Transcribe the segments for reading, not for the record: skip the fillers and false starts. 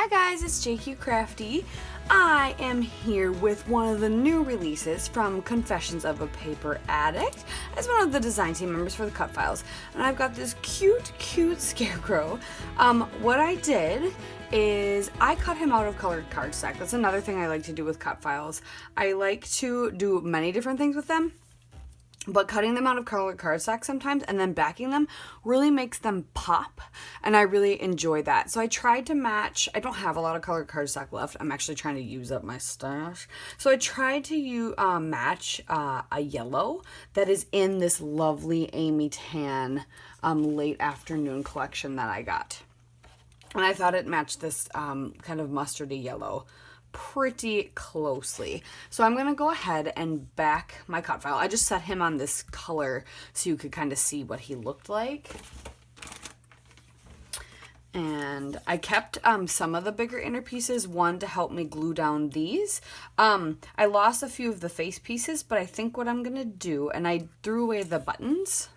Hi guys, it's JQ Crafty. I am here with one of the new releases from Confessions of a Paper Addict as one of the design team members for the Cutfiles. And I've got this cute Scarecrow. What I did is I cut him out of colored cardstock. That's another thing I like to do with Cutfiles. I like to do many different things with them, but cutting them out of colored cardstock sometimes and then backing them really makes them pop, and I really enjoy that. So I tried to match. I don't have a lot of colored cardstock left. I'm actually trying to use up my stash. So I tried to match a yellow that is in this lovely Amy Tan late afternoon collection that I got. And I thought it matched this kind of mustardy yellow pretty closely. So I'm gonna go ahead and back my cut file. I just set him on this color so you could kind of see what he looked like. And I kept some of the bigger inner pieces, one to help me glue down these. I lost a few of the face pieces, but I think what I'm gonna do, and I threw away the buttons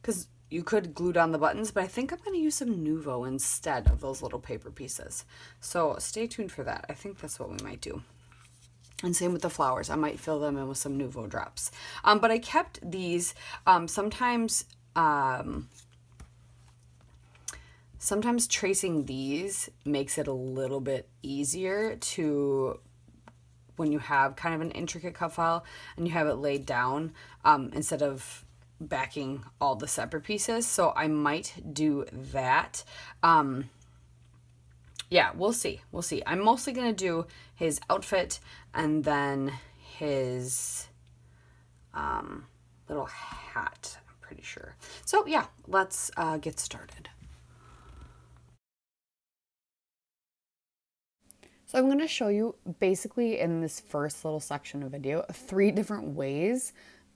because you could glue down the buttons, but I think I'm going to use some Nuvo instead of those little paper pieces. So stay tuned for that. I think that's what we might do. And same with the flowers. I might fill them in with some Nuvo drops. But I kept these. Sometimes tracing these makes it a little bit easier to, when you have kind of an intricate cut file and you have it laid down, instead of backing all the separate pieces. So I might do that. Yeah, we'll see. I'm mostly gonna do his outfit and then his little hat, I'm pretty sure. So yeah, let's get started. So I'm going to show you basically in this first little section of video 3 different ways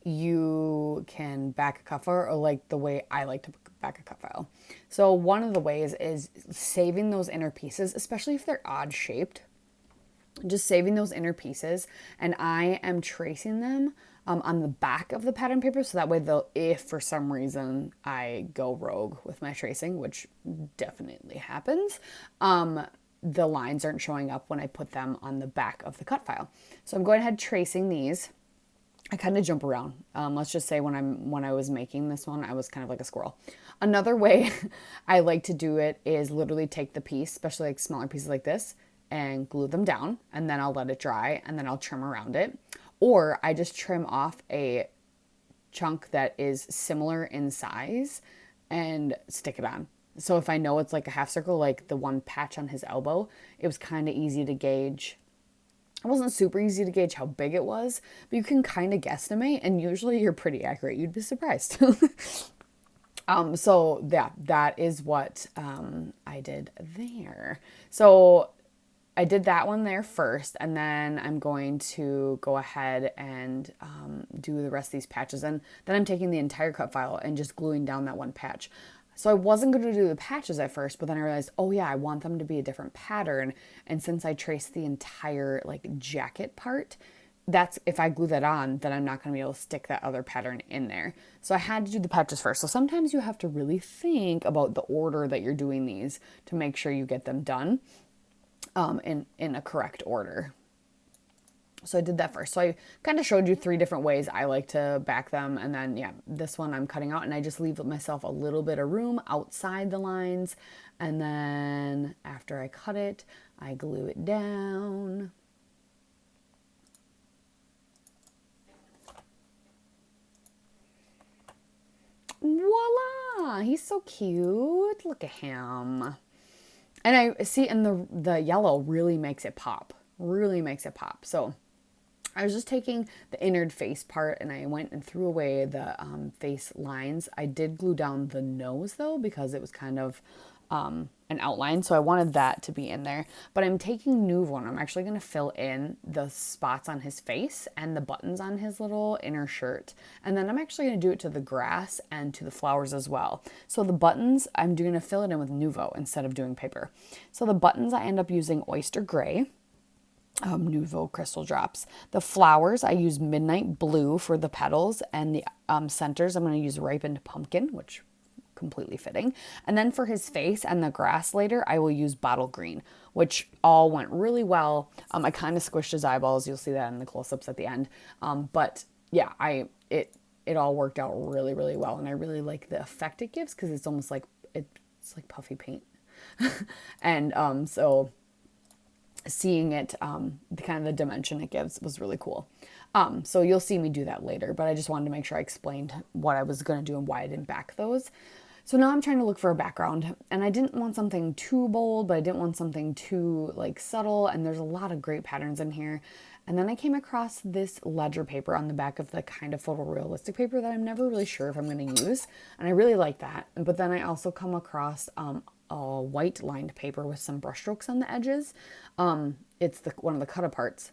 you can back a cut file, or like the way I like to back a cut file. So one of the ways is saving those inner pieces, especially if they're odd shaped. Just saving those inner pieces, and I am tracing them on the back of the pattern paper, so that way they'll, if for some reason I go rogue with my tracing, which definitely happens, the lines aren't showing up when I put them on the back of the cut file. So I'm going ahead tracing these. I kind of jump around. Let's just say when I was making this one, I was kind of like a squirrel. Another way I like to do it is literally take the piece, especially like smaller pieces like this, and glue them down, and then I'll let it dry, and then I'll trim around it. Or I just trim off a chunk that is similar in size and stick it on. So if I know it's like a half circle, like the one patch on his elbow, it was kind of easy to gauge. It wasn't super easy to gauge how big it was, but you can kind of guesstimate, and usually you're pretty accurate. You'd be surprised. So yeah, that is what I did there. So I did that one there first, and then I'm going to go ahead and do the rest of these patches. And then I'm taking the entire cut file and just gluing down that one patch. So I wasn't going to do the patches at first, but then I realized, oh yeah, I want them to be a different pattern. And since I traced the entire like jacket part, that's, if I glue that on, then I'm not going to be able to stick that other pattern in there. So I had to do the patches first. So sometimes you have to really think about the order that you're doing these to make sure you get them done in a correct order. So I did that first. So I kind of showed you 3 different ways I like to back them. And then, yeah, this one I'm cutting out, and I just leave myself a little bit of room outside the lines. And then after I cut it, I glue it down. Voila! He's so cute. Look at him. And I see, and the yellow really makes it pop. Really makes it pop. So I was just taking the innard face part, and I went and threw away the face lines. I did glue down the nose though, because it was kind of an outline, so I wanted that to be in there. But I'm taking Nuvo, and I'm actually going to fill in the spots on his face and the buttons on his little inner shirt. And then I'm actually going to do it to the grass and to the flowers as well. So the buttons, I'm going to fill it in with Nuvo instead of doing paper. So the buttons, I end up using Oyster Gray. Nuvo crystal drops. The flowers, I use Midnight Blue for the petals, and the centers I'm going to use Ripened Pumpkin, which completely fitting. And then for his face and the grass later, I will use bottle green, which all went really well. I kind of squished his eyeballs. You'll see that in the close-ups at the end. But yeah, it all worked out really, really well. And I really like the effect it gives because it's almost like, it's like puffy paint. And so seeing it, the kind of the dimension it gives was really cool. So you'll see me do that later, but I just wanted to make sure I explained what I was going to do and why I didn't back those. So now I'm trying to look for a background, and I didn't want something too bold, but I didn't want something too like subtle, and there's a lot of great patterns in here. And then I came across this ledger paper on the back of the kind of photorealistic paper that I'm never really sure if I'm going to use, and I really like that. But then I also come across a white lined paper with some brush strokes on the edges. It's one of the cut aparts.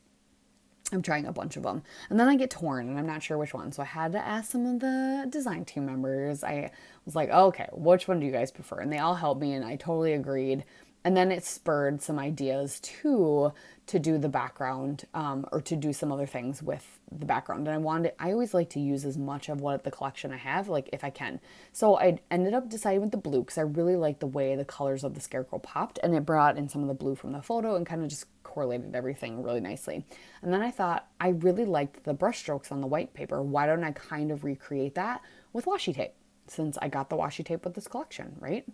I'm trying a bunch of them. And then I get torn and I'm not sure which one. So I had to ask some of the design team members. I was like, oh, okay, which one do you guys prefer? And they all helped me and I totally agreed. And then it spurred some ideas too to do the background or to do some other things with the background. And I always like to use as much of what the collection I have, like if I can. So I ended up deciding with the blue because I really like the way the colors of the Scarecrow popped, and it brought in some of the blue from the photo and kind of just correlated everything really nicely. And then I thought I really liked the brush strokes on the white paper. Why don't I kind of recreate that with washi tape, since I got the washi tape with this collection, right?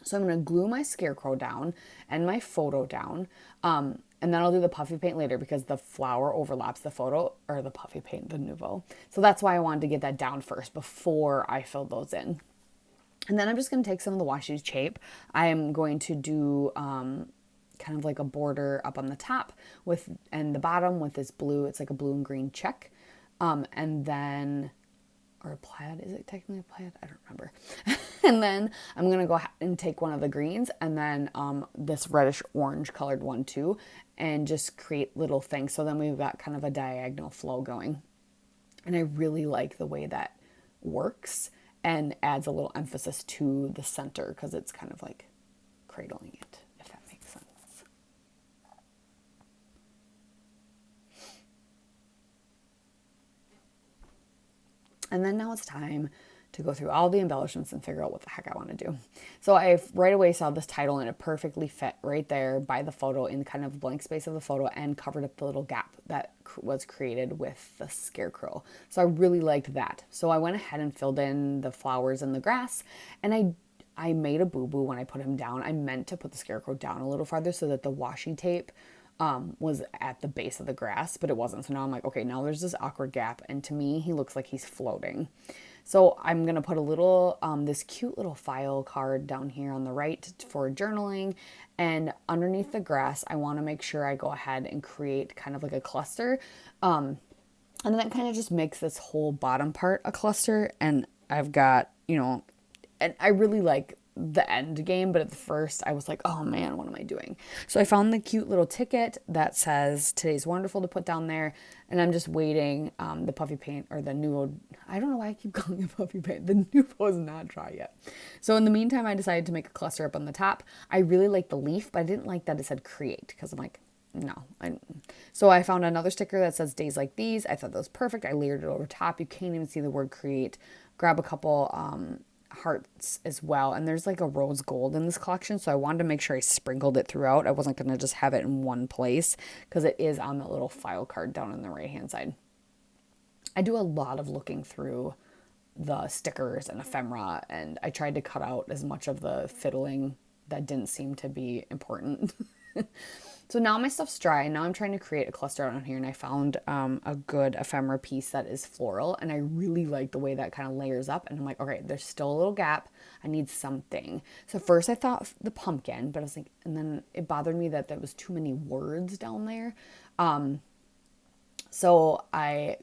So I'm going to glue my Scarecrow down and my photo down. And then I'll do the puffy paint later because the flower overlaps the photo, or the puffy paint, the nouveau. So that's why I wanted to get that down first before I fill those in. And then I'm just going to take some of the washi tape. I'm going to do kind of like a border up on the top and the bottom with this blue. It's like a blue and green check. And then, or a plaid, is it technically a plaid? I don't remember. And then I'm going to go ahead and take one of the greens and then this reddish orange colored one too, and just create little things. So then we've got kind of a diagonal flow going. And I really like the way that works and adds a little emphasis to the center because it's kind of like cradling it, if that makes sense. And then now it's time to go through all the embellishments and figure out what the heck I want to do. So I right away saw this title and it perfectly fit right there by the photo in kind of blank space of the photo and covered up the little gap that was created with the Scarecrow. So I really liked that. So I went ahead and filled in the flowers and the grass, and I made a boo-boo when I put him down. I meant to put the Scarecrow down a little farther so that the washi tape was at the base of the grass, but it wasn't. So now I'm like, okay, now there's this awkward gap, and to me, he looks like he's floating. So I'm going to put a little, this cute little file card down here on the right for journaling, and underneath the grass, I want to make sure I go ahead and create kind of like a cluster. And that kind of just makes this whole bottom part a cluster. And I've got, and I really like the end game, but at the first I was like, oh man, what am I doing? So I found the cute little ticket that says today's wonderful to put down there, and I'm just waiting the puffy paint or the nouveau. I don't know why I keep calling it puffy paint. The nouveau is not dry yet. So in the meantime, I decided to make a cluster up on the top. I really like the leaf, but I didn't like that it said create because I'm like, no. So I found another sticker that says days like these. I thought that was perfect. I layered it over top. You can't even see the word create. Grab a couple hearts as well, and there's like a rose gold in this collection, so I wanted to make sure I sprinkled it throughout. I wasn't going to just have it in one place because it is on the little file card down on the right hand side. I do a lot of looking through the stickers and ephemera, and I tried to cut out as much of the fiddling that didn't seem to be important. So now my stuff's dry, and now I'm trying to create a cluster on here, and I found a good ephemera piece that is floral, and I really like the way that kind of layers up, and I'm like, okay, there's still a little gap. I need something. So first I thought the pumpkin, but I was like, and then it bothered me that there was too many words down there. So I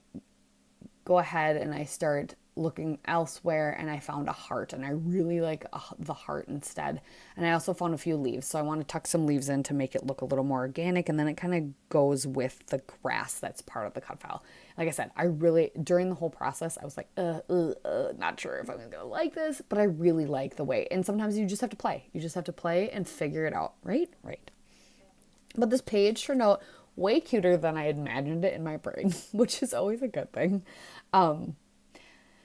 go ahead and I start looking elsewhere, and I found a heart, and I really like the heart instead. And I also found a few leaves, so I want to tuck some leaves in to make it look a little more organic, and then it kind of goes with the grass that's part of the cut file. Like I said, I really, during the whole process, I was like, not sure if I'm gonna like this, but I really like the way. And sometimes you just have to play. You just have to play and figure it out, right? Right. But this page turned out way cuter than I imagined it in my brain, which is always a good thing.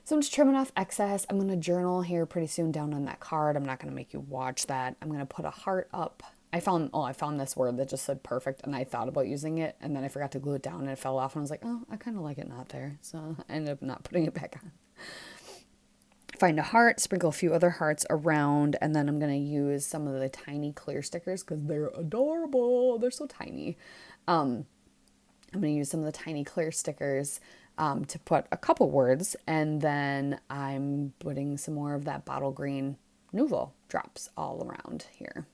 So I'm just trimming off excess. I'm going to journal here pretty soon down on that card. I'm not going to make you watch that. I'm going to put a heart up. I found this word that just said perfect, and I thought about using it, and then I forgot to glue it down and it fell off, and I was like, oh, I kind of like it not there. So I ended up not putting it back on. Find a heart, sprinkle a few other hearts around, and then I'm going to use some of the tiny clear stickers because they're adorable. They're so tiny. I'm going to use some of the tiny clear stickers to put a couple words, and then I'm putting some more of that bottle green Nuvo drops all around here.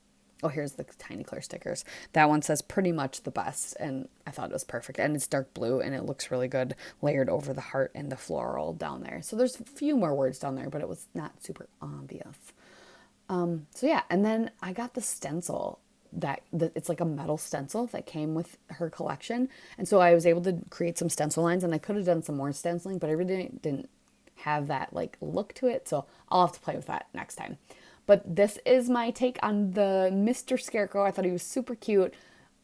Oh, here's the tiny clear stickers. That one says pretty much the best, and I thought it was perfect. And it's dark blue, and it looks really good layered over the heart and the floral down there. So there's a few more words down there, but it was not super obvious. So yeah, and then I got the stencil that it's like a metal stencil that came with her collection. And so I was able to create some stencil lines, and I could have done some more stenciling, but I really didn't have that like look to it. So I'll have to play with that next time. But this is my take on the Mr. Scarecrow. I thought he was super cute.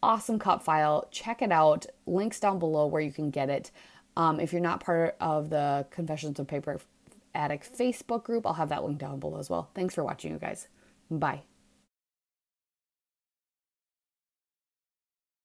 Awesome cut file. Check it out. Links down below where you can get it. If you're not part of the Confessions of Paper Addict Facebook group, I'll have that link down below as well. Thanks for watching, you guys. Bye.